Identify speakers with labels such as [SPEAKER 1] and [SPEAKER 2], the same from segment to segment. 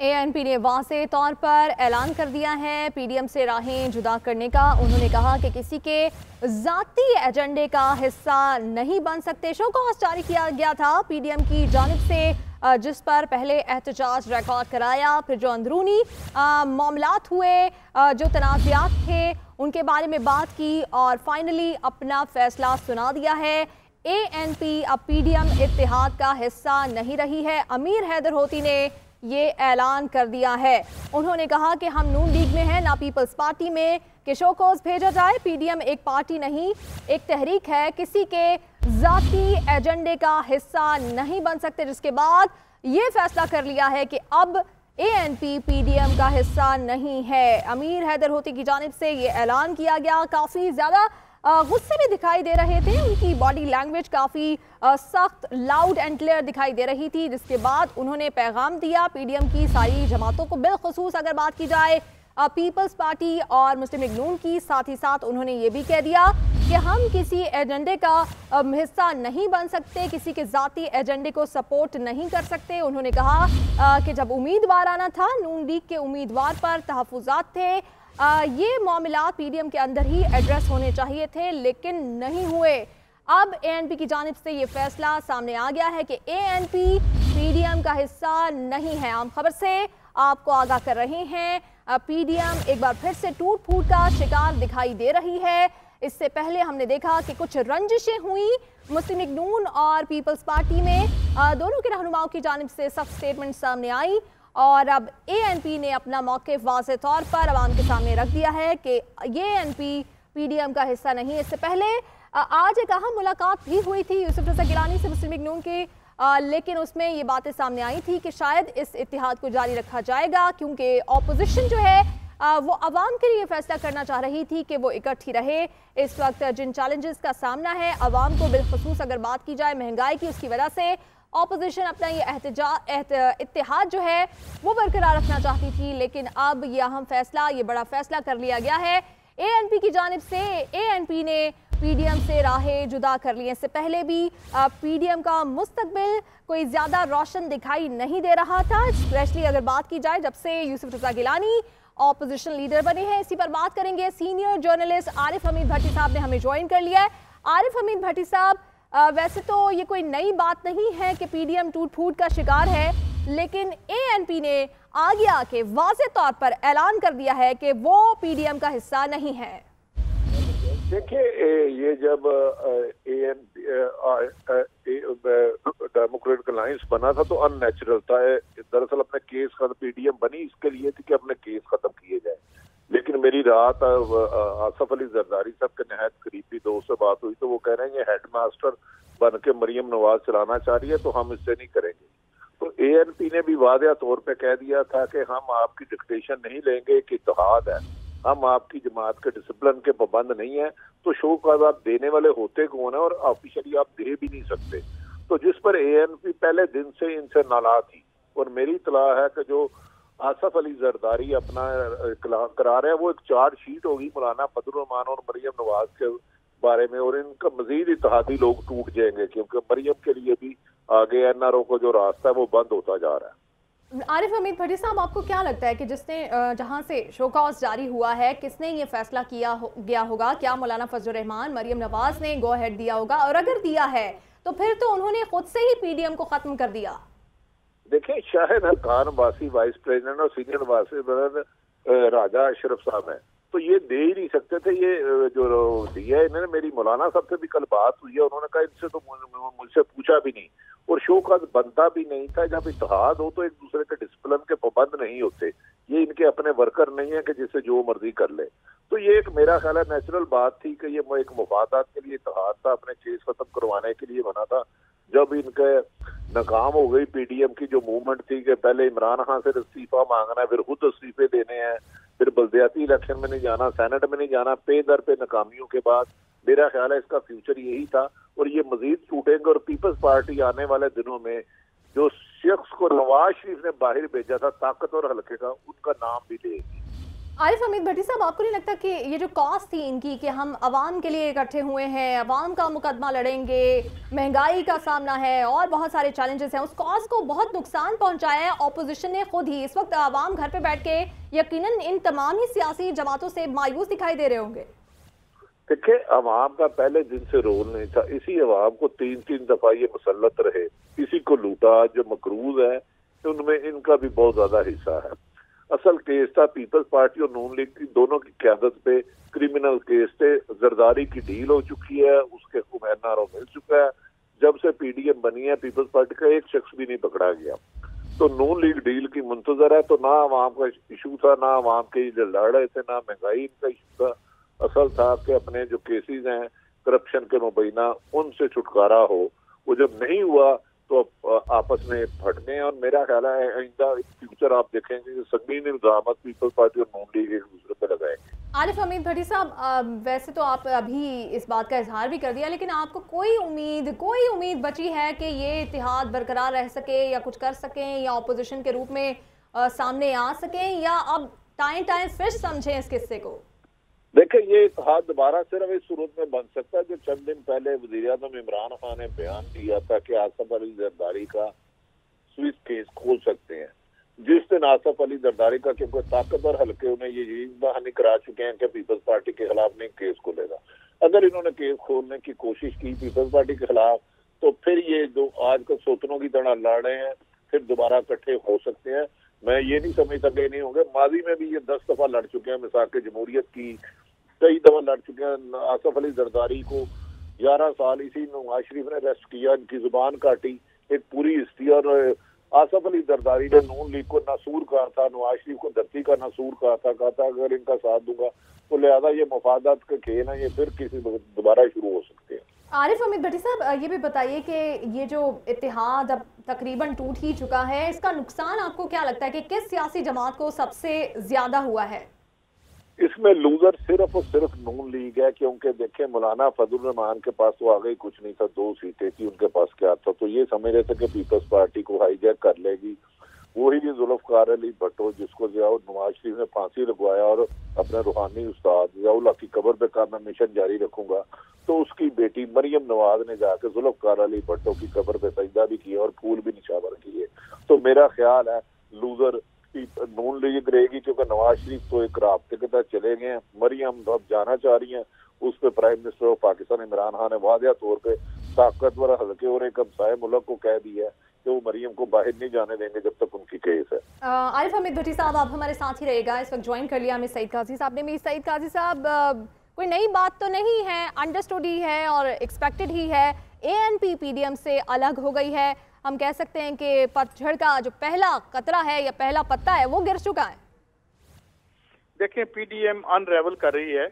[SPEAKER 1] ANP ने वाज़ेह तौर पर ऐलान कर दिया है पीडीएम से राहें जुदा करने का। उन्होंने कहा कि किसी के ज़ाती एजेंडे का हिस्सा नहीं बन सकते। शो कॉज जारी किया गया था पीडीएम की जानिब से, जिस पर पहले एहतजाज रिकॉर्ड कराया, फिर जो अंदरूनी मामलात हुए, जो तनाज़ात थे उनके बारे में बात की और फाइनली अपना फैसला सुना दिया है। एएनपी अब पीडीएम इत्तेहाद का हिस्सा नहीं रही है। अमीर हैदर होती ने ये ऐलान कर दिया है। उन्होंने कहा कि हम नून लीग में हैं, ना पीपल्स पार्टी में, कि शो कॉज भेजा जाए। पीडीएम एक पार्टी नहीं, एक तहरीक है, किसी के जाती एजेंडे का हिस्सा नहीं बन सकते। जिसके बाद ये फैसला कर लिया है कि अब एएनपी पीडीएम का हिस्सा नहीं है। अमीर हैदर होती की जानिब से ये ऐलान किया गया। काफ़ी ज़्यादा गुस्से में दिखाई दे रहे थे, उनकी बॉडी लैंग्वेज काफ़ी सख्त, लाउड एंड क्लियर दिखाई दे रही थी। जिसके बाद उन्होंने पैगाम दिया पीडीएम की सारी जमातों को, बिलखुसूस अगर बात की जाए पीपल्स पार्टी और मुस्लिम लीग नून की। साथ ही साथ उन्होंने ये भी कह दिया कि हम किसी एजेंडे का हिस्सा नहीं बन सकते, किसी के ज़ाती एजेंडे को सपोर्ट नहीं कर सकते। उन्होंने कहा कि जब उम्मीदवार आना था, नून लीग के उम्मीदवार पर तहफ़्फ़ुज़ात थे, ये मामलात पीडीएम के अंदर ही एड्रेस होने चाहिए थे, लेकिन नहीं हुए। अब एएनपी की जानिब से ये फैसला सामने आ गया है कि एएनपी पीडीएम का हिस्सा नहीं है। आम खबर से आपको आगाह कर रहे हैं, पीडीएम एक बार फिर से टूट फूट का शिकार दिखाई दे रही है। इससे पहले हमने देखा कि कुछ रंजिशें हुई मुस्लिम लीग नून और पीपल्स पार्टी में, दोनों के रहनुमाओं की जानिब से सख्त स्टेटमेंट सामने आई और अब एएनपी ने अपना मौक़िफ़ वाज़ेह तौर पर अवाम के सामने रख दिया है कि ये एएनपी पीडीएम का हिस्सा नहीं है। इससे पहले आज एक अहम मुलाकात भी हुई थी यूसुफ रज़ा गिलानी से मुस्लिम लीग नून की, लेकिन उसमें ये बातें सामने आई थी कि शायद इस इत्तेहाद को जारी रखा जाएगा, क्योंकि ऑपोजिशन जो है वो अवाम के लिए फैसला करना चाह रही थी कि वो इकट्ठी रहे। इस वक्त जिन चैलेंजेस का सामना है अवाम को, बिलखुसूस अगर बात की जाए महंगाई की, उसकी वजह से ऑपोजिशन अपना ये इत्तेहाद जो है वो बरकरार रखना चाहती थी, लेकिन अब यह अहम फैसला, ये बड़ा फैसला कर लिया गया है एएनपी की जानिब से। एएनपी ने पीडीएम से राहें जुदा कर ली। इससे पहले भी पीडीएम का मुस्तकबिल कोई ज़्यादा रोशन दिखाई नहीं दे रहा था, स्पेशली अगर बात की जाए जब से यूसुफ रज़ा गिलानी ऑपोजिशन लीडर बने हैं। इसी पर बात करेंगे। सीनियर जर्नलिस्ट आरिफ हमीद भट्टी साहब ने हमें ज्वाइन कर लिया है। आरिफ हमीद भट्टी साहब, वैसे तो ये कोई नई बात नहीं है कि पीडीएम टूट फूट का शिकार है, लेकिन एएनपी ने आगे आके वाज़ेह तौर पर ऐलान कर दिया है कि वो पीडीएम का हिस्सा नहीं है।
[SPEAKER 2] देखिए, ये जब डेमोक्रेटिक अलायंस बना था तो अननेचुरल था। दरअसल अपने केस खत्म, पीडीएम बनी इसके लिए थी कि अपने केस खत्म किए जाए। लेकिन मेरी रात आसफ अली जरदारी साहब के नहायत करीबी दोस्त से बात हुई तो वो कह रहे हैं ये हेडमास्टर बन के मरियम नवाज चलाना चाह रही है, तो हम इससे नहीं करेंगे। तो एएनपी ने भी वाज़ेह तौर पे कह दिया था कि हम आपकी डिक्टेशन नहीं लेंगे, कि इत्तेहाद है, हम आपकी जमात के डिसिप्लिन के पाबंद नहीं है। तो शो काज आप देने वाले होते कौन है, और ऑफिशियली आप दे भी नहीं सकते। तो जिस पर एएनपी पहले दिन से इनसे नाला थी, और मेरी इत्तला है कि जो आसफ अली जरदारी अपना करा रहे हैं वो एक चार्ज शीट होगी मौलाना फजल रहमान और मरियम नवाज के बारे में, और इनका मजीद इत्तेहादी लोग टूट जाएंगे, क्योंकि मरियम के लिए भी आगे एनआरओ को जो रास्ता है वो बंद होता जा रहा है।
[SPEAKER 1] आरिफ हमीद भट्टी साहब, आपको क्या लगता है कि जिसने जहां से शो कॉज जारी हुआ है, किसने ये फैसला किया गया होगा? क्या मौलाना फजल रहमान, मरियम नवाज ने गो अहेड दिया होगा? और अगर दिया है तो फिर तो उन्होंने खुद से ही पीडीएम को खत्म कर दिया।
[SPEAKER 2] देखिए, शाहिद खान वासी वाइस प्रेसिडेंट और सीनियर वाइस प्रेसिडेंट राजा अशरफ साहब हैं, तो ये दे ही नहीं सकते थे। ये जो दिया है इन्होंने, मेरी मौलाना साहब से भी कल बात हुई है, उन्होंने कहा इनसे तो मुझसे पूछा भी नहीं, और शो का बनता भी नहीं था। जब इत्तेहाद हो तो एक दूसरे के डिसिप्लिन के पाबंद नहीं होते। ये इनके अपने वर्कर नहीं है कि जिससे जो मर्जी कर ले। तो ये एक मेरा ख्याल है नेचुरल बात थी कि ये एक मुफादात के लिए इत्तेहाद था, अपने केस खत्म करवाने के लिए बना था। जब इनके नाकाम हो गई पीडीएम की जो मूवमेंट थी कि पहले इमरान खान से इस्तीफा मांगना है, फिर खुद इस्तीफे देने हैं, फिर बल्दियाती इलेक्शन में नहीं जाना, सेनेट में नहीं जाना, पे दर पे नाकामियों के बाद मेरा ख्याल है इसका फ्यूचर यही था, और ये मजीद टूटेंगे। और पीपल्स पार्टी आने वाले दिनों में जो शख्स को नवाज शरीफ ने बाहर भेजा था ताकतवर हल्के का, उनका नाम भी लेगी।
[SPEAKER 1] आरिफ हमीद भट्टी साहब, आपको नहीं लगता कि ये जो कॉज थी इनकी कि हम अवाम के लिए इकट्ठे हुए हैं, अवाम का मुकदमा लड़ेंगे, महंगाई का सामना है और बहुत सारे चैलेंजेस हैं, उस कॉज को बहुत नुकसान पहुंचाया है ऑपोजिशन ने खुद ही। इस वक्त अवाम घर पे बैठ के यकीनन इन तमाम ही सियासी जमातों से मायूस दिखाई दे रहे होंगे।
[SPEAKER 2] देखिए, अवाम का पहले दिन से रोल नहीं था। इसी अवाम को 3-3 दफा ये मुसल्लत रहे, इसी को लूटा। जो मकरूज है उनमें इनका भी बहुत ज्यादा हिस्सा है। असल केस था पीपल्स पार्टी और नून लीग की दोनों की क़यादत पे क्रिमिनल केस थे। जरदारी की डील हो चुकी है, उसके एनआरओ मिल चुका है। जब से पीडीएम बनी है पीपल्स पार्टी का एक शख्स भी नहीं पकड़ा गया। तो नून लीग डील की मुंतजर है। तो ना अवाम का इशू था, ना अवाम के जो लड़ रहे थे, ना महंगाई इनका इशू था। असल था कि अपने जो केसेस हैं करप्शन के मुबैना, उनसे छुटकारा हो। वो जब नहीं हुआ तो आपस में फटने। और मेरा ख्याल है आइंदा फ्यूचर आप देखेंगे कि संगीन इल्जाम पीपल्स पार्टी और नून लीग एक दूसरे पे लगाएंगे।
[SPEAKER 1] आरिफ हमीद भट्टी साहब, वैसे तो आप अभी इस बात का इजहार भी कर दिया, लेकिन आपको कोई उम्मीद बची है कि ये इत्तेहाद बरकरार रह सके या कुछ कर सकें या अपोजिशन के रूप में सामने आ सकें, या अब टाइम फिर समझें इस किस्से को?
[SPEAKER 2] देखिए, ये इत्तेहाद दोबारा सिर्फ इस सूरत में बन सकता है जो चंद दिन पहले वज़ीर-ए-आज़म इमरान खान ने बयान दिया था कि आसफ अली जरदारी का स्विस केस खोल सकते हैं। जिस दिन आसफ अली जरदारी का, क्योंकि ताकतवर हल्के उन्हें ये बहाने करा चुके हैं कि पीपल्स पार्टी के खिलाफ नहीं केस खोलेगा। अगर इन्होंने केस खोलने की कोशिश की पीपल्स पार्टी के खिलाफ, तो फिर ये जो आजकल सोतनों की तरह लड़ रहे हैं फिर दोबारा इकट्ठे हो सकते हैं। मैं ये नहीं समझता कि नहीं होंगे। माजी में भी ये 10 दफा लड़ चुके हैं। मिसाक जमहूरियत की कई दफा लड़ चुके हैं। आसफ अली जरदारी को 11 साल इसी नवाज शरीफ ने अरेस्ट किया, इनकी जुबान काटी, एक पूरी हिस्ट्री। और आसफ अली जरदारी ने नून लीग को नासूर कहा था, नवाज शरीफ को धरती का नासूर कहा था अगर इनका साथ दूंगा। तो लिहाजा ये मफादात का खेल है, ये फिर किसी दोबारा शुरू हो सकते हैं।
[SPEAKER 1] आरिफ हमीद भट्टी साहब, ये भी बताइए कि ये जो इत्तेहाद अब तकरीबन टूट ही चुका है, इसका नुकसान आपको क्या लगता है कि किस सियासी जमात को सबसे ज्यादा हुआ है?
[SPEAKER 2] इसमें लूजर सिर्फ और सिर्फ नून लीग है। क्योंकि देखें, मौलाना फजल रहमान के पास तो आगे कुछ नहीं था, 2 सीटें थी, उनके पास क्या था। तो ये समझ रहे थे कि पीपल्स पार्टी को हाईजैक कर लेगी। वही जुल्फकार अली भट्टो जिसको नवाज शरीफ ने फांसी लगवाया और अपने रूहानी उस्ताद ज़ियाउल हक की कब्र पे कहा मैं मिशन जारी रखूंगा, तो उसकी बेटी मरियम नवाज ने जाकर जुल्फकार अली भट्टो की कब्र पे सजदा भी किया और फूल भी निशावर किए। तो मेरा ख्याल है लूजर नून लीग रहेगी, क्योंकि नवाज शरीफ तो एक राब्ते के तहत चले गए हैं। मरियम अब जाना चाह रही हैं, उस पर prime minister of Pakistan Imran Khan ने वादिया तौर पे ताकतवर हल्के और एक हमसाये मुल्क को कह दिया है कि वो मरियम को बाहर नहीं जाने देंगे जब तक उनकी केस है।
[SPEAKER 1] आरिफ हमीद भट्टी साहब, आप हमारे साथ ही रहेगा। इस वक्त ज्वाइन कर लिया हमें सईद काजी साहब ने। सईद काजी साहब, कोई नई बात तो नहीं है, अंडरस्टूड ही है और एक्सपेक्टेड ही है। एएनपी पीडीएम से अलग हो गई है। हम कह सकते हैं कि पतझड़ का जो पहला कतरा है या पहला पत्ता है वो गिर चुका है।
[SPEAKER 3] देखें, पीडीएम अनरेवल कर रही है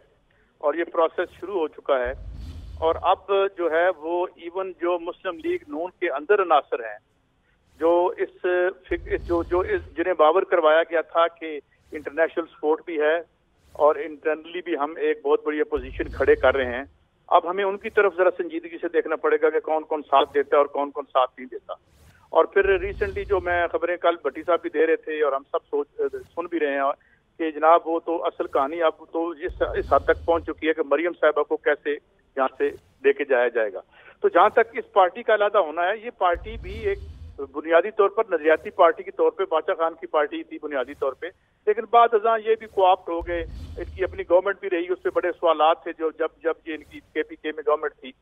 [SPEAKER 3] और ये प्रोसेस शुरू हो चुका है। और अब जो है वो इवन जो मुस्लिम लीग नून के अंदर अनासर हैं, जिन्हें बावर करवाया गया था कि इंटरनेशनल सपोर्ट भी है और इंटरनली भी हम एक बहुत बड़ी अपोजिशन खड़े कर रहे हैं। अब हमें उनकी तरफ जरा संजीदगी से देखना पड़ेगा कि कौन कौन साथ देता है और कौन कौन साथ नहीं देता। और फिर रिसेंटली जो मैं खबरें कल भट्टी साहब भी दे रहे थे और हम सब सुन भी रहे हैं कि जनाब वो तो असल कहानी अब तो इस हद तक पहुंच चुकी है कि मरियम साहिबा को कैसे यहाँ से लेके जाया जाएगा। तो जहाँ तक इस पार्टी का अलहदा होना है, ये पार्टी भी एक बुनियादी तौर पर नजरियाती पार्टी के तौर पे बादशाह खान की पार्टी थी बुनियादी तौर पे, लेकिन बाद अज़ां ये भी कोऑप्ट हो गए। इनकी अपनी गवर्नमेंट भी रही, उस पर बड़े सवालात थे जो जब ये इनकी केपीके में गवर्नमेंट थी।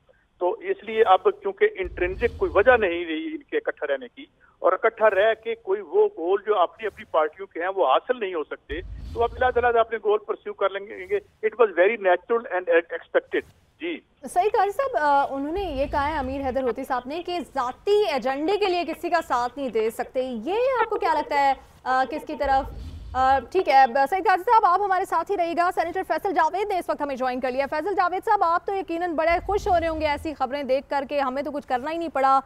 [SPEAKER 3] तो इसलिए अब क्योंकि इंट्रिंसिक कोई वजह नहीं रही इनके इकट्ठा रहने की, और इकट्ठा रह के कोई वो गोल जो अपनी अपनी पार्टियों के हैं वो हासिल नहीं हो सकते, तो अब अलग-अलग अपने गोल परस्यू कर लेंगे। It was very natural and expected. जी
[SPEAKER 1] सही कारी साहब, उन्होंने ये कहा है अमीर हैदर होती साहब ने कि जाती एजेंडे के लिए किसी का साथ नहीं दे सकते। ये आपको क्या लगता है किसकी तरफ? ठीक है सईद काजी साहब, आप हमारे साथ ही रहिएगा। सेनेटर फैसल जावेद ने इस वक्त हमें ज्वाइन कर लिया। फैसल जावेद साहब, आप तो यकीनन बड़े खुश हो रहे होंगे ऐसी खबरें देख करके, हमें तो कुछ करना ही नहीं पड़ा,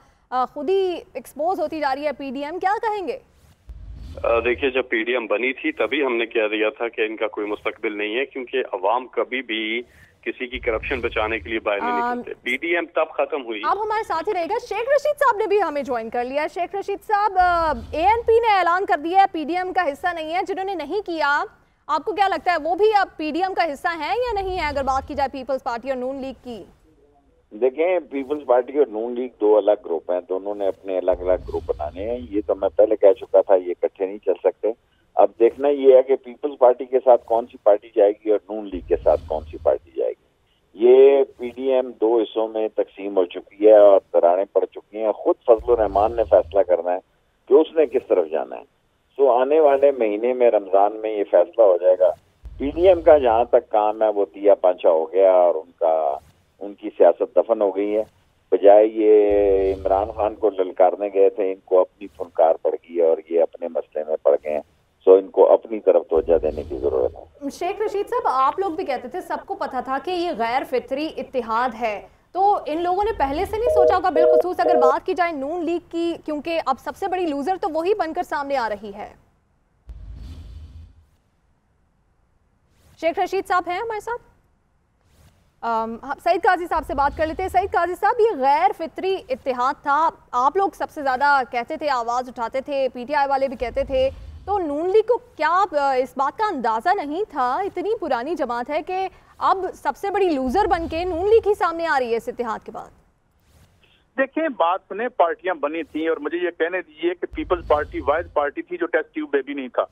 [SPEAKER 1] खुद ही एक्सपोज होती जा रही है पीडीएम, क्या कहेंगे?
[SPEAKER 4] देखिए, जब पीडीएम बनी थी तभी हमने कह दिया था कि इनका कोई मुस्तकबिल नहीं है, क्योंकि अवाम कभी भी किसी की करप्शन बचाने के लिए बाहर नहीं निकलते। पीडीएम तब खत्म हुई।
[SPEAKER 1] अब हमारे साथ ही रहेगा शेख रशीद साहब ने भी हमें ज्वाइन कर लिया। शेख रशीद साहब, एएनपी ने ऐलान कर दिया है पीडीएम का हिस्सा नहीं है। जिन्होंने नहीं किया आपको क्या लगता है वो भी अब पीडीएम का हिस्सा है या नहीं है, अगर बात की जाए पीपल्स पार्टी और नून लीग की?
[SPEAKER 5] देखें, पीपल्स पार्टी और नून लीग दो अलग ग्रुप हैं, दोनों ने अपने अलग अलग ग्रुप बनाने हैं। ये तो मैं पहले कह चुका था, ये इकट्ठे नहीं चल सकते। अब देखना ये है कि पीपल्स पार्टी के साथ कौन सी पार्टी जाएगी और नून लीग के साथ कौन सी पार्टी जाएगी। ये पीडीएम दो हिस्सों में तकसीम हो चुकी है और दरारें पड़ चुकी हैं। खुद फजलुर रहमान ने फैसला करना है कि उसने किस तरफ जाना है। तो आने वाले महीने में रमजान में ये फैसला हो जाएगा। पीडीएम का जहाँ तक काम है वो तिया पांचा हो गया और उनकी सियासत दफन हो गई है। बजाय ये इमरान खान को ललकारने गए थे, इनको अपनी फुनकार पड़ गई है और ये अपने मसले में पड़ गए हैं। सो इनको अपनी तरफ तवज्जो देने की जरूरत है।
[SPEAKER 1] शेख रशीद साहब, आप लोग भी कहते थे, सबको पता था कि ये गैर फितरी इत्तेहाद है, तो इन लोगों ने पहले से नहीं सोचा होगा? बिलखुसूस अगर बात की जाए नून लीग की, क्योंकि अब सबसे बड़ी लूजर तो वही बनकर सामने आ रही है। शेख रशीद साहब हैं हमारे साथ? सईद काजी साहब से बात कर लेते हैं। सईद काजी साहब, ये गैर फितरी इत्तेहाद था, आप लोग सबसे ज्यादा कहते थे, आवाज उठाते थे, पीटीआई वाले भी कहते थे, तो नून लीग को क्या इस बात का अंदाजा नहीं था? इतनी पुरानी जमात है कि अब सबसे बड़ी लूजर बनके नून लीग ही सामने आ रही है इस इत्तेहाद के बाद।
[SPEAKER 3] देखिए, बात सुने, पार्टियां बनी थी और मुझे ये कहने दीजिए कि पीपल्स पार्टी वाइज पार्टी थी जो टेस्ट ट्यूब बेबी नहीं था,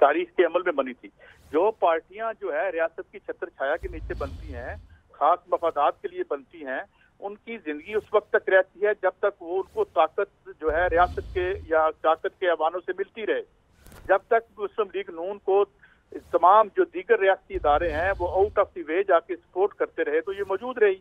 [SPEAKER 3] तारीख के अमल में बनी थी। जो पार्टियां जो है रियासत की छत्र छाया के नीचे बनती हैं, खास मफादात के लिए बनती हैं, उनकी जिंदगी उस वक्त तक रहती है जब तक वो उनको ताकत जो है रियासत के या ताकत के ऐवानों से मिलती रहे। जब तक मुस्लिम लीग नून को तमाम जो दीगर रियासती इदारे हैं वो आउट ऑफ द वे जाके सपोर्ट करते रहे तो ये मौजूद रही।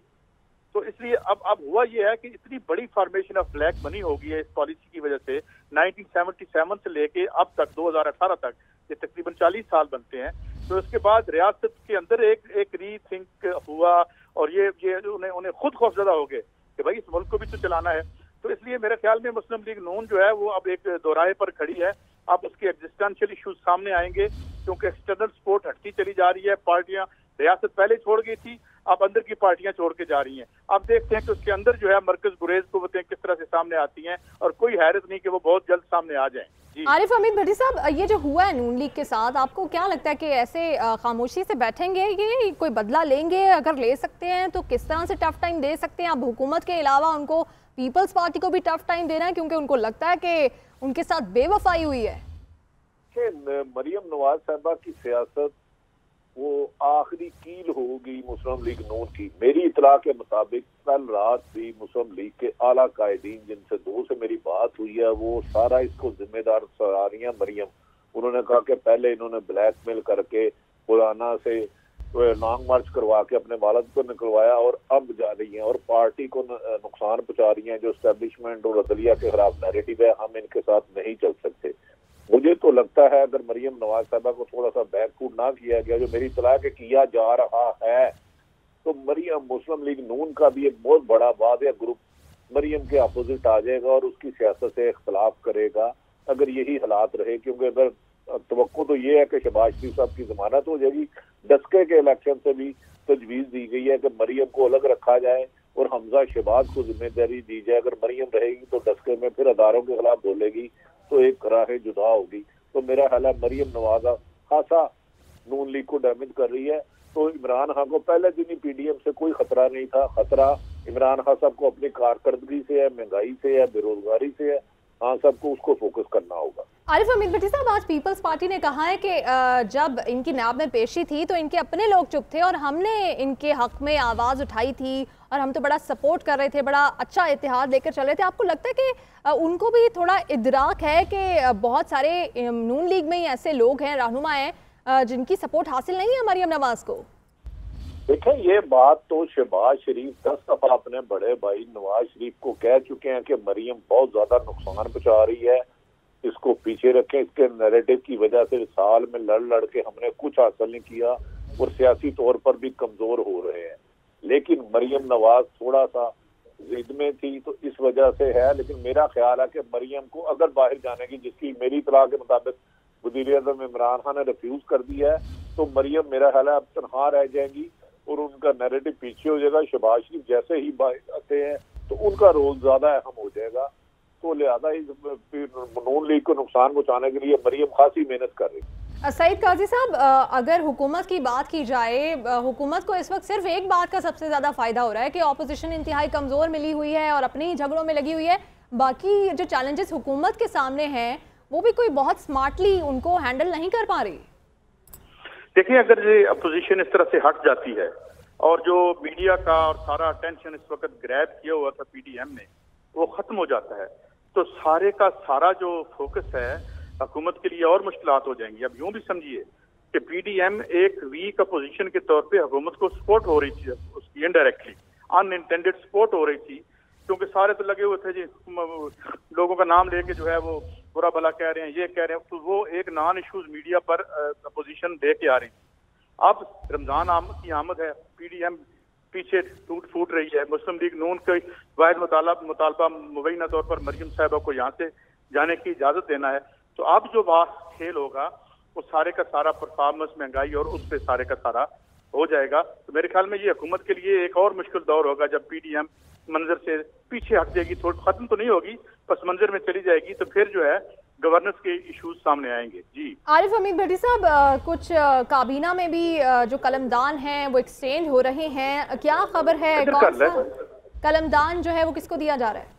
[SPEAKER 3] तो इसलिए अब हुआ ये है कि इतनी बड़ी फॉर्मेशन ऑफ ब्लैक मनी हो गई है इस पॉलिसी की वजह से। 1977 से लेके अब तक 2018 तक ये तकरीबन 40 साल बनते हैं। तो इसके बाद रियासत के अंदर एक रीथिंक हुआ और ये उन्हें खुद खौफजदा हो गए कि भाई इस मुल्क को भी तो चलाना है। तो इसलिए मेरे ख्याल में मुस्लिम लीग नून जो है वो अब एक दोराहे पर खड़ी है। अब उसके एग्जिस्टेंशियल इश्यूज सामने आएंगे क्योंकि एक्सटर्नल सपोर्ट हटती चली जा रही है। पार्टियां रियासत पहले छोड़ गई थी, अब अंदर की पार्टियां छोड़ के जा रही हैं। अब देखते हैं कि उसके अंदर जो है मरकज गुरेज कुव्वतें किस तरह से सामने आती हैं और कोई हैरत नहीं कि वो बहुत जल्द सामने आ जाएं।
[SPEAKER 1] आरिफ हमीद भट्टी साहब, ये जो हुआ है नून लीग के साथ, आपको क्या लगता है कि ऐसे खामोशी से बैठेंगे, ये कोई बदला लेंगे? अगर ले सकते हैं तो किस तरह से टफ टाइम दे सकते हैं? अब हुकूमत के अलावा उनको पीपल्स पार्टी को भी टफ टाइम देना है क्योंकि उनको लगता है कि उनके साथ बेवफाई हुई है।
[SPEAKER 2] मरियम नवाज साहबा की सियासत वो आखिरी कील होगी मुस्लिम लीग नून की। मेरी इतला के मुताबिक कल रात भी मुस्लिम लीग के आला कायदीन जिनसे दो से मेरी बात हुई है वो सारा इसको जिम्मेदार ठहरा रही है मरियम। उन्होंने कहा कि पहले इन्होंने ब्लैकमेल करके पुराना से लॉन्ग मार्च करवा के अपने वालिद को निकलवाया और अब जा रही हैं और पार्टी को नुकसान पहुंचा रही हैं। जो एस्टेब्लिशमेंट और अदलिया के खिलाफ नैरेटिव है, हम इनके साथ नहीं चल सकते। मुझे तो लगता है अगर मरियम नवाज साहबा को थोड़ा सा बैकफुट ना किया गया, जो मेरी इत्तला के किया जा रहा है, तो मरियम मुस्लिम लीग नून का भी एक बहुत बड़ा वादिया ग्रुप मरियम के अपोजिट आ जाएगा और उसकी सियासत से इख्तलाफ करेगा अगर यही हालात रहे। क्योंकि अगर तवक्को तो ये है कि शहबाज शरीफ साहब की जमानत हो जाएगी। डस्के के इलेक्शन से भी तजवीज दी गई है कि मरियम को अलग रखा जाए और हमजा शहबाज को जिम्मेदारी दी जाए। अगर मरियम रहेगी तो डस्के में फिर अदारों के खिलाफ बोलेगी तो एक राह जुदा होगी। तो मेरा ख्याल है मरियम नवाज खासा नून लीग को डैमेज कर रही है। तो इमरान खान को पहले दिन ही पीडीएम से कोई खतरा नहीं था। खतरा इमरान खान साहब को अपनी कारकर्दगी से है, महंगाई से है, बेरोजगारी से है। हाँ, सबको उसको फोकस करना होगा।
[SPEAKER 1] आरिफ हमीद भट्टी साहब, आज पीपल्स पार्टी ने कहा है कि जब इनकी नाब में पेशी थी तो इनके अपने लोग चुप थे और हमने इनके हक में आवाज़ उठाई थी और हम तो बड़ा सपोर्ट कर रहे थे, बड़ा अच्छा इतिहाद लेकर चल रहे थे। आपको लगता है कि उनको भी थोड़ा इदराक है कि बहुत सारे नून लीग में ही ऐसे लोग हैं, रहनुमा हैं, जिनकी सपोर्ट हासिल नहीं है मरियम नवाज को?
[SPEAKER 2] देखें, ये बात तो शहबाज शरीफ 10 दफा अपने बड़े भाई नवाज शरीफ को कह चुके हैं कि मरियम बहुत ज्यादा नुकसान पहुंचा रही है, इसको पीछे रखें। इसके नैरेटिव की वजह से साल में लड़ के हमने कुछ हासिल नहीं किया और सियासी तौर पर भी कमजोर हो रहे हैं। लेकिन मरियम नवाज थोड़ा सा जिद में थी तो इस वजह से है। लेकिन मेरा ख्याल है कि मरियम को अगर बाहर जाने की, जिसकी मेरी इत्तला के मुताबिक वज़ीर-ए-आज़म इमरान खान ने रिफ्यूज कर दिया है, तो मरियम मेरा ख्याल है अब तनहा रह जाएंगी और उनका नैरेटिव पीछे हो जाएगा। शहबाज शरीफ जैसे ही बाहर आते हैं तो उनका रोल ज्यादा अहम हो जाएगा। तो लिहाजा नून लीग को नुकसान पहुंचाने के लिए मरियम खासी मेहनत कर रही है।
[SPEAKER 1] सईद काजी साहब, अगर हुकूमत की बात की जाए, हुकूमत को इस वक्त सिर्फ एक बात का सबसे ज़्यादा फ़ायदा हो रहा है कि ऑपोजिशन इंतहाई कमज़ोर मिली हुई है और अपने ही झगड़ों में लगी हुई है। बाकी जो चैलेंजेस हुकूमत के सामने हैं वो भी कोई बहुत स्मार्टली उनको हैंडल नहीं कर पा रही।
[SPEAKER 3] देखिए, अगर ये अपोजिशन इस तरह से हट जाती है और जो मीडिया का और सारा अटेंशन इस वक्त ग्रैब किया हुआ था पीडीएम ने वो खत्म हो जाता है, तो सारे का सारा जो फोकस है हुकूमत के लिए और मुश्किलात हो जाएंगी। अब यूं भी समझिए कि पीडीएम एक वीक अपोजिशन के तौर पे हुकूमत को सपोर्ट हो रही थी, उसकी इनडायरेक्टली अनइंटेंडेड सपोर्ट हो रही थी, क्योंकि सारे तो लगे हुए थे जी लोगों का नाम लेके जो है वो बुरा भला कह रहे हैं, ये कह रहे हैं, तो वो एक नॉन इश्यूज मीडिया पर अपोजिशन दे के आ रही थी। अब रमजान की आमद है, पीडीएम पीछे टूट फूट रही है, मुस्लिम लीग नून के वाहिद मुतालबा मुबैना तौर पर मरियम साहिबा को यहाँ से जाने की इजाजत देना है। तो अब जो बात खेल होगा वो सारे का सारा परफॉर्मेंस, महंगाई और उस पे सारे का सारा हो जाएगा। तो मेरे ख्याल में ये हुकूमत के लिए एक और मुश्किल दौर होगा जब पीडीएम मंजर से पीछे हट जाएगी, थोड़ी खत्म तो नहीं होगी, बस मंजर में चली जाएगी, तो फिर जो है गवर्नेंस के इश्यूज सामने आएंगे। जी
[SPEAKER 1] आरिफ हमीद भट्टी साहब, कुछ काबीना में भी जो कलमदान हैं वो एक्सचेंज हो रहे हैं, क्या खबर है? कौन सा कलमदान जो है वो किसको दिया जा रहा है?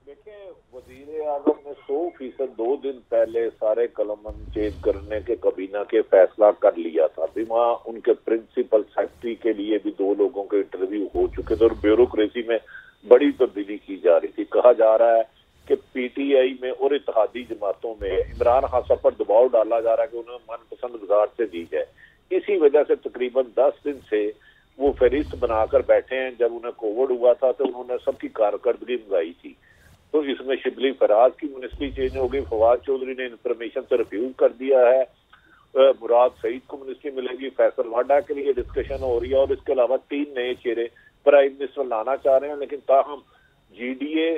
[SPEAKER 2] देखिए, वजीर आजम ने 100% 2 दिन पहले सारे कलम चेंज करने के काबीना के फैसला कर लिया था। अभी वहाँ उनके प्रिंसिपल सेक्रेटरी के लिए भी 2 लोगों के इंटरव्यू हो चुके थे और ब्यूरोक्रेसी में बड़ी तब्दीली की जा रही थी। कहा जा रहा है कि पीटीआई में और इत्तेहादी जमातों में इमरान खान साहब पर दबाव डाला जा रहा है कि उन्हें मनपसंद वजारत से दी जाए। इसी वजह से तकरीबन 10 दिन से वो फहरिस्त बनाकर बैठे हैं। जब उन्हें कोविड हुआ था तो उन्होंने सबकी कारकर्दगी मंगाई थी, तो इसमें शिबली फराज की मिनिस्ट्री चेंज हो गई, फवाद चौधरी ने इंफॉर्मेशन से रिफ्यूज कर दिया है, मुराद सईद को मिनिस्ट्री मिलेगी, फैसल वाडा के लिए डिस्कशन हो रही है और इसके अलावा 3 नए चेहरे प्राइम मिनिस्टर लाना चाह रहे हैं। लेकिन ताहम जीडीए,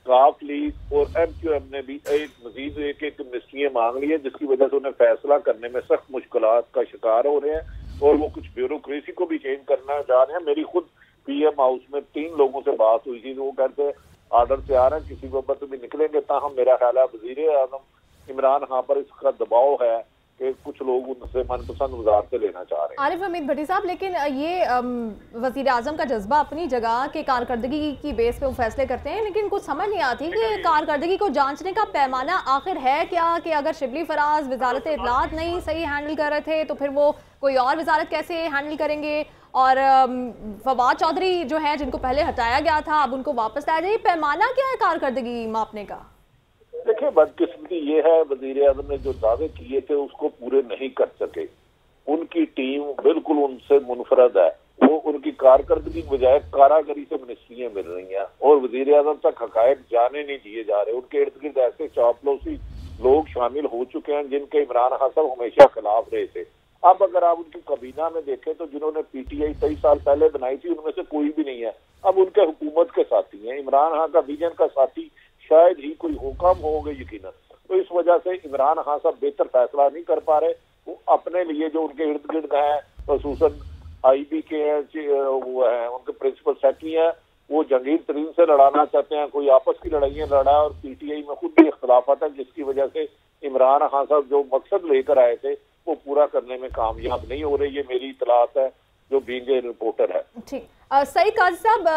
[SPEAKER 2] काफ लीग और एमक्यूएम ने भी मजीद एक मिनिस्ट्रियां मांग ली है, जिसकी वजह से उन्हें फैसला करने में सख्त मुश्किलात का शिकार हो रहे हैं और वो कुछ ब्यूरोक्रेसी को भी चेंज करना चाह रहे हैं। मेरी खुद पीएम हाउस में 3 लोगों से बात हुई थी, वो कहते ऑर्डर से आ रहे हैं, किसी वक्त भी निकलेंगे। ताहम मेरा ख्याल है वजीर आजम इमरान खान पर इसका दबाव है कि कुछ लोग उनसे मनपसंद वजारत लेना चाह रहे हैं।
[SPEAKER 1] आरिफ हमीद भट्टी साहब, लेकिन ये वजीर आजम का जज्बा अपनी जगह के कारकर्दगी की बेस पे वो फैसले करते हैं, लेकिन कुछ समझ नहीं आती कि कारकर्दगी को जांचने का पैमाना आखिर है क्या? कि अगर शिबली फराज वजारत इत्तलात नहीं सही हैंडल कर रहे थे तो फिर वो कोई और वजारत कैसे हैंडल करेंगे? और फवाद चौधरी जो है जिनको पहले हटाया गया था अब उनको वापस लाया जाए, पैमाना क्या है कारकर्दगी मापने का?
[SPEAKER 2] देखिए, बदकिस्मती ये है वजीर आजम ने जो दावे किए थे उसको पूरे नहीं कर सके। उनकी टीम बिल्कुल उनसे मुनफरद है, वो उनकी कारकर्दगी की बजाय कारागरी से मिनिस्ट्रियां मिल रही हैं और वजीर आजम तक हकायक जाने नहीं दिए जा रहे। उनके इर्द गिर्द ऐसे चापलूसी लोग शामिल हो चुके हैं जिनके इमरान खान साहब हमेशा खिलाफ रहे थे। अब अगर आप उनकी काबीना में देखें तो जिन्होंने पीटीआई 23 साल पहले बनाई थी उनमें से कोई भी नहीं है अब उनके हुकूमत के साथी हैं। इमरान खान का विजन का साथी शायद ही कोई हो, कम होंगे यकीनन। तो इस वजह से इमरान खान साहब बेहतर फैसला नहीं कर पा रहे। वो अपने लिए जो उनके इर्द गिर्द हैं, खसूसन आईबी के वो है, उनके प्रिंसिपल सेक्रेटरी हैं, वो जंगीर तरीन से लड़ाना चाहते हैं, कोई आपस की लड़ाइयाँ लड़ा और पीटीआई में खुद भी इख्तलाफात है, जिसकी वजह से इमरान खान साहब जो मकसद लेकर आए थे वो पूरा करने में कामयाब नहीं हो रही। ये मेरी इतलात है जो बीइंग ए रिपोर्टर है।
[SPEAKER 1] ठीक, सईद काजी साहब,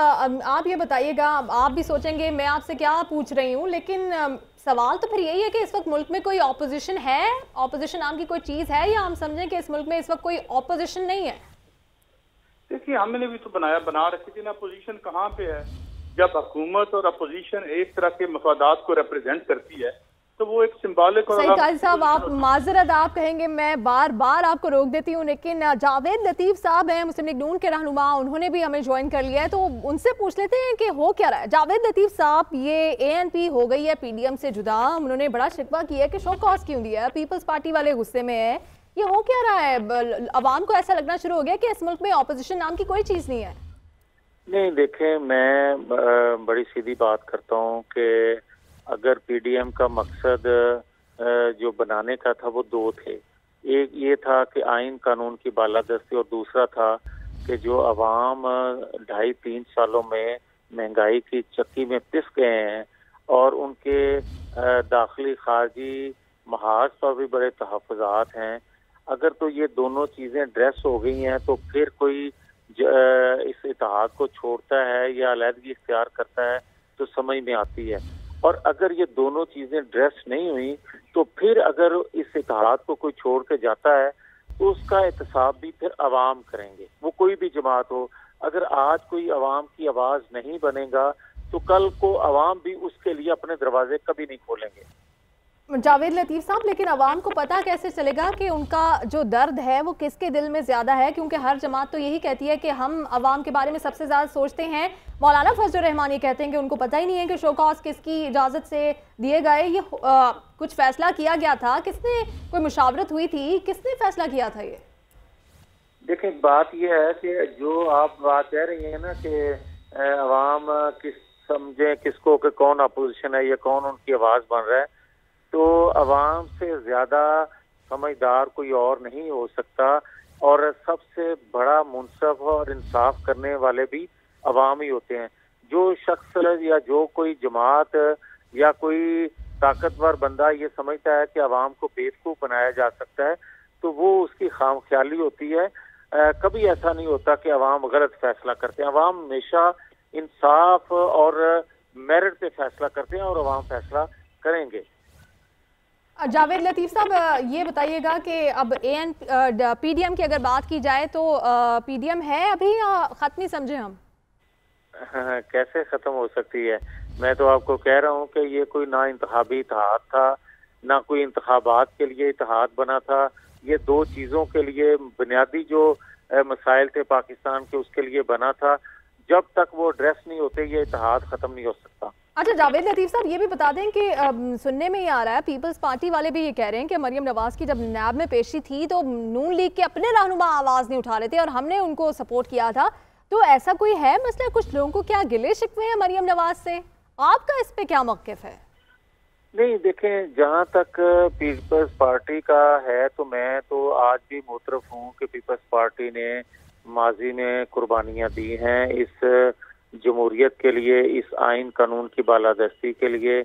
[SPEAKER 1] आप ये बताइएगा, आप भी सोचेंगे मैं आपसे क्या पूछ रही हूँ, लेकिन सवाल तो फिर यही है कि इस वक्त मुल्क में कोई ऑपोजिशन है? ऑपोजिशन नाम की कोई चीज़ है या हम समझें कि इस मुल्क में इस वक्त कोई ऑपोजिशन नहीं है?
[SPEAKER 3] देखिए, हमने भी तो बना रखी थी ना, अपोजिशन कहाँ पे है? जब हुकूमत और अपोजिशन एक तरह के मफादात को रिप्रेजेंट करती है तो वो एक सिंबॉलिक।
[SPEAKER 1] सईद काजी साहब, आप माजरत आप कहेंगे, मैं बार बार आपको रोक देती हूँ, लेकिन जावेद लतीफ़ साहब हैं मुस्लिम लीग नून के रहनुमा, उन्होंने भी हमें ज्वाइन कर लिया है, तो उनसे पूछ लेते हैं कि हो क्या रहा है। जावेद लतीफ़ साहब, ये एएनपी हो गई है पीडीएम से जुदा, उन्होंने बड़ा शिकवा किया है कि शो कॉज क्यों दिया है, पीपल्स पार्टी वाले गुस्से में है, ये हो क्या रहा है? अवाम को ऐसा लगना शुरू हो गया कि इस मुल्क में ऑपोजिशन नाम की कोई चीज़ नहीं है।
[SPEAKER 6] नहीं, देखें, मैं बड़ी सीधी बात करता हूँ कि अगर पीडीएम का मकसद जो बनाने का था वो 2 थे। एक ये था कि आइन कानून की बालादस्ती और दूसरा था कि जो अवाम 2.5-3 सालों में महंगाई की चक्की में पिस गए हैं और उनके दाखिली खारजी महाज पर भी बड़े तहफ़्फ़ुज़ात हैं। अगर तो ये दोनों चीज़ें ड्रेस हो गई हैं तो फिर कोई इस इत्तेहाद को छोड़ता है या अलहदगी इख्तियार करता है तो समझ में आती है। और अगर ये दोनों चीज़ें ड्रेस नहीं हुई तो फिर अगर इस इत्तेहाद को कोई छोड़ के जाता है तो उसका एहतसाब भी फिर अवाम करेंगे, वो कोई भी जमात हो। अगर आज कोई अवाम की आवाज़ नहीं बनेगा तो कल को अवाम भी उसके लिए अपने दरवाजे कभी नहीं खोलेंगे।
[SPEAKER 1] जावेद लतीफ़ साहब, लेकिन अवाम को पता कैसे चलेगा कि उनका जो दर्द है वो किसके दिल में ज़्यादा है? क्योंकि हर जमात तो यही कहती है कि हम अवाम के बारे में सबसे ज़्यादा सोचते हैं। मौलाना फजलुर रहमान ये कहते हैं कि उनको पता ही नहीं है कि शो कॉज किसकी इजाज़त से दिए गए। ये कुछ फैसला किया गया था, किसने, कोई मुशावरत हुई थी, किसने फैसला किया था? ये
[SPEAKER 6] देखें, बात यह है कि जो आप बात कह रही है ना कि अवाम किस समझे किसको कि कौन अपोजिशन है या कौन उनकी आवाज़ बन रहा है, तो अवाम से ज़्यादा समझदार कोई और नहीं हो सकता। और सबसे बड़ा मुनसफ और इंसाफ करने वाले भी अवाम ही होते हैं। जो शख्स या जो कोई जमात या कोई ताकतवर बंदा ये समझता है कि अवाम को बेवकूफ़ बनाया जा सकता है तो वो उसकी खामख्याली होती है। कभी ऐसा नहीं होता कि अवाम गलत फैसला करते हैं। अवाम हमेशा इंसाफ और मेरिट पे फैसला करते हैं और अवाम फैसला करेंगे।
[SPEAKER 1] जावेद लतीफ़ साहब, ये बताइएगा कि अब पीडीएम की अगर बात की जाए तो पीडीएम है अभी या ख़त्म ही समझे हम?
[SPEAKER 6] कैसे ख़त्म हो सकती है? मैं तो आपको कह रहा हूँ कि ये कोई ना इंतखाबी इत्तेहाद था, ना कोई इंतखाबात के लिए इत्तेहाद बना था। ये दो चीज़ों के लिए बुनियादी जो मसाइल थे पाकिस्तान के, उसके लिए बना था। जब तक वो एड्रेस नहीं होते ये इत्तेहाद ख़त्म नहीं हो सकता।
[SPEAKER 1] अच्छा जावेद लतीफ़ साहब, ये भी बता दें कि सुनने में ही आ रहा है, पीपल्स पार्टी वाले भी ये कह रहे हैं कि मरियम नवाज की जब नैब में पेशी थी तो नून लीग के अपने रहनुमा आवाज़ नहीं उठा रहे थे और हमने उनको सपोर्ट किया था। तो ऐसा कोई है मसला? कुछ लोगों को क्या गिले शिकवे हैं मरियम नवाज से? आपका इस पे क्या मौक़िफ़ है?
[SPEAKER 6] नहीं, देखें, जहाँ तक पीपल्स पार्टी का है तो मैं तो आज भी मुतरफ हूँ कि पीपल्स पार्टी ने माजी में कुर्बानियाँ दी हैं इस जमहूरियत के लिए, इस आइन कानून की बालादस्ती के लिए।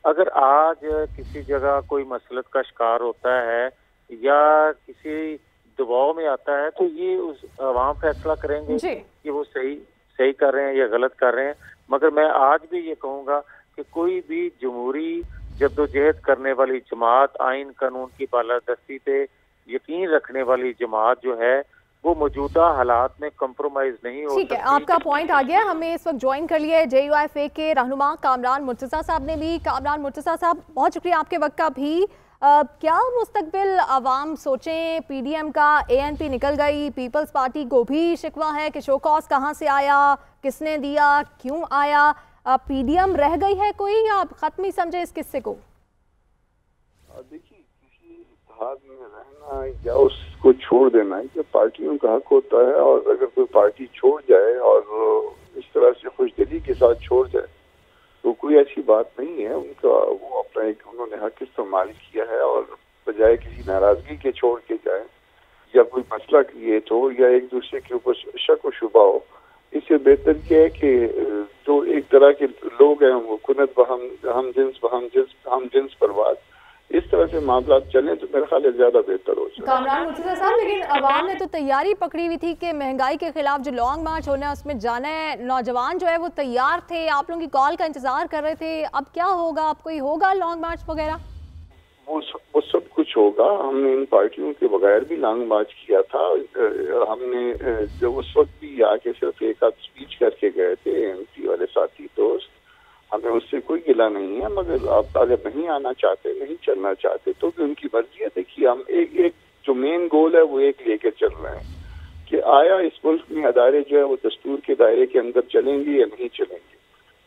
[SPEAKER 6] अगर आज किसी जगह कोई मसलत का शिकार होता है या किसी दबाव में आता है तो ये उस अवाम फैसला करेंगे कि वो सही कर रहे हैं या गलत कर रहे हैं। मगर मैं आज भी ये कहूँगा कि कोई भी जमहूरी जद्दोजहद करने वाली जमात, आइन कानून की बालादस्ती पे यकीन रखने वाली जमात जो है वो मौजूदा हालात में कंप्रोमाइज नहीं हो सकती।
[SPEAKER 1] ठीक है, आपका पॉइंट आ गया। हमें इस वक्त ज्वाइन कर लिया है JUIF के रहनुमा कामरान मुर्तज़ा साहब ने भी। कामरान मुर्तज़ा साहब, बहुत शुक्रिया आपके वक्त का भी। क्या मुस्तकबिल अवाम सोचें? पीडीएम का ANP निकल गई, पीपल्स पार्टी को भी शिकवा है कि शो कॉज कहाँ से आया, किसने दिया, क्यों आया? पीडीएम रह गई है कोई या आप खत्म ही समझे इस किस्से को?
[SPEAKER 2] देखिए, किसी इत्तेहाद में रहना या उसको छोड़ देना ये पार्टियों का हक होता है। और अगर कोई पार्टी छोड़ जाए और इस तरह से खुशदिली के साथ छोड़ जाए तो कोई ऐसी बात नहीं है। उनका वो अपना एक उन्होंने हक इस्तेमाल किया है और बजाय किसी नाराजगी के छोड़ के जाए या कोई मसला क्रिएट हो या एक दूसरे के ऊपर शक व शुबा हो, इससे बेहतर यह है कि जो एक तरह के लोग हैं वो कुनत हम जिन्स परवाज, इस तरह से मामला चले तो मेरा ख्याल ज्यादा बेहतर हो जाए।
[SPEAKER 1] कामरान मुर्तज़ा साहब, लेकिन अवाम ने तो तैयारी पकड़ी हुई थी कि महंगाई के खिलाफ जो लॉन्ग मार्च होना है उसमें जाना है। नौजवान जो है वो तैयार थे, आप लोगों की कॉल का इंतजार कर रहे थे। अब क्या होगा? अब कोई होगा लॉन्ग मार्च वगैरह?
[SPEAKER 2] वो सब कुछ होगा। हमने इन पार्टियों के बगैर भी लॉन्ग मार्च किया था। हमने जो उस वक्त भी आके सिर्फ एक आध स्पीच करके गए थे ANP वाले साथी दोस्त, हमें उससे कोई गिला नहीं है। मगर आप अगर नहीं आना चाहते, नहीं चलना चाहते तो उनकी मर्जी है। देखिए, हम एक जो मेन गोल है वो एक लेकर चल रहे हैं कि आया इस मुल्क में अदारे जो है वो दस्तूर के दायरे के अंदर चलेंगे या नहीं चलेंगे।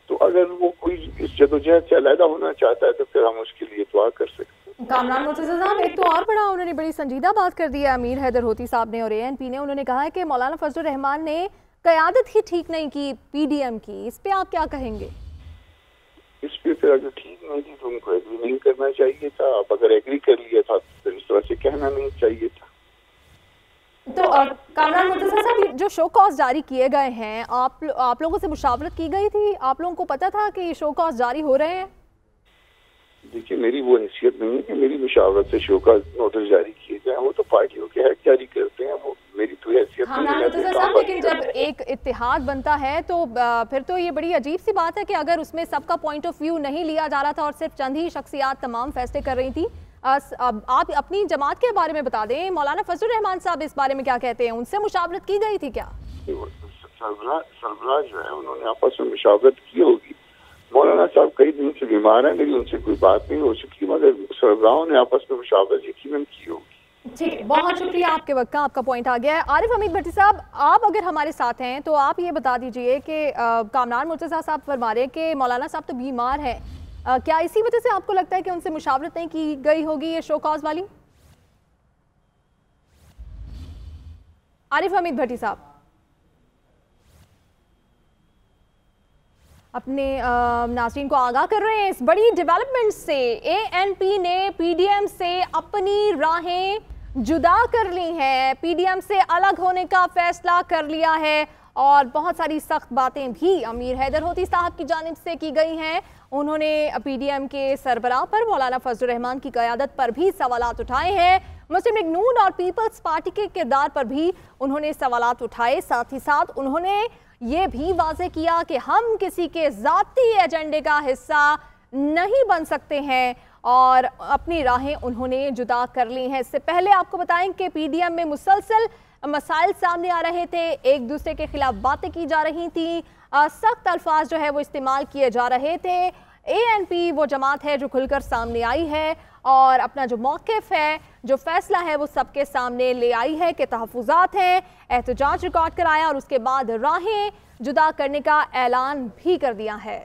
[SPEAKER 2] तो अगर वो कोई इस जदोजहद से अलहदा होना चाहता है तो फिर हम उसके लिए दुआ कर सकते हैं।
[SPEAKER 1] कामरान मुर्तज़ा साहब, एक तो और उन्होंने बड़ी संजीदा बात कर दी है अमीर हैदर होती साहब ने और ANP ने। उन्होंने कहा है कि मौलाना फजलुर रहमान ने क़यादत ही ठीक नहीं की पीडीएम की। इस पे आप क्या कहेंगे?
[SPEAKER 2] इस पे फिर अगर ठीक नहीं थी तो उनको एग्री नहीं करना चाहिए था। आप अगर एग्री कर लिया था तो इस तरह से कहना नहीं चाहिए था।
[SPEAKER 1] तो कामरान मुर्तज़ा साहब, जो शो कॉज जारी किए गए हैं, आप लोगों से मुशावरत की गई थी? आप लोगों को पता था कि शो कॉज जारी हो रहे हैं?
[SPEAKER 7] देखिए मेरी वो हैसियत नहीं है कि मेरी मुशावरत से शो का नोटिस जारी किए जाए, वो तो पार्टियों के हैक जारी करते हैं, वो मेरी तो हैसियत नहीं है।
[SPEAKER 1] लेकिन जब एक इत्तेहाद बनता है तो फिर तो ये बड़ी अजीब सी बात है कि अगर उसमें सबका पॉइंट ऑफ व्यू नहीं लिया जा रहा था और सिर्फ चंद ही शख्सियात तमाम फैसले कर रही थी। अब आप अपनी जमात के बारे में बता दें, मौलाना फजलुर रहमान साहब इस बारे में क्या कहते हैं, उनसे मुशावरत की गई थी क्या?
[SPEAKER 7] सरबराह जो है उन्होंने आपस में मुशावरत की होगी। मौलाना साहब कई दिन से बीमार हैं, मेरी उनसे कोई बात नहीं हो सकी, मगर सरबराहों ने आपस में मुशावरत यकीनन की होगी।
[SPEAKER 1] ठीक है, बहुत शुक्रिया आपके वक्त का, आपका पॉइंट आ गया है। आरिफ हमीद भट्टी साहब, आप अगर हमारे साथ हैं तो आप ये बता दीजिए कि कामरान मुर्तज़ा साहब फरमा रहे कि मौलाना साहब तो बीमार हैं, क्या इसी वजह से आपको लगता है कि उनसे मुशावरत नहीं की गई होगी ये शो कॉज वाली? आरिफ हमीद भट्टी साहब अपने नाज़रीन को आगाह कर रहे हैं इस बड़ी डेवलपमेंट से। एएनपी ने पीडीएम से अपनी राहें जुदा कर ली हैं, पीडीएम से अलग होने का फैसला कर लिया है और बहुत सारी सख्त बातें भी अमीर हैदर होती साहब की जानिब से की गई हैं। उन्होंने पीडीएम के सरबराह पर मौलाना फजलुर रहमान की क़यादत पर भी सवालात उठाए हैं। मुस्लिम लीग नून और पीपल्स पार्टी के किरदार पर भी उन्होंने सवालात उठाए। साथ ही साथ उन्होंने ये भी वाज़ेह किया कि हम किसी के ज़ाती एजेंडे का हिस्सा नहीं बन सकते हैं और अपनी राहें उन्होंने जुदा कर ली हैं। इससे पहले आपको बताएं कि पीडीएम में मुसलसल मसाइल सामने आ रहे थे, एक दूसरे के खिलाफ बातें की जा रही थी, सख्त अल्फाज जो है वो इस्तेमाल किए जा रहे थे। एएनपी वो जमात है जो खुलकर सामने आई है और अपना जो मौक़िफ़ है, जो फैसला है वो सबके सामने ले आई है कि तहफ़्फ़ुज़ात हैं, एहतजाज रिकॉर्ड कराया और उसके बाद राहें जुदा करने का ऐलान भी कर दिया है।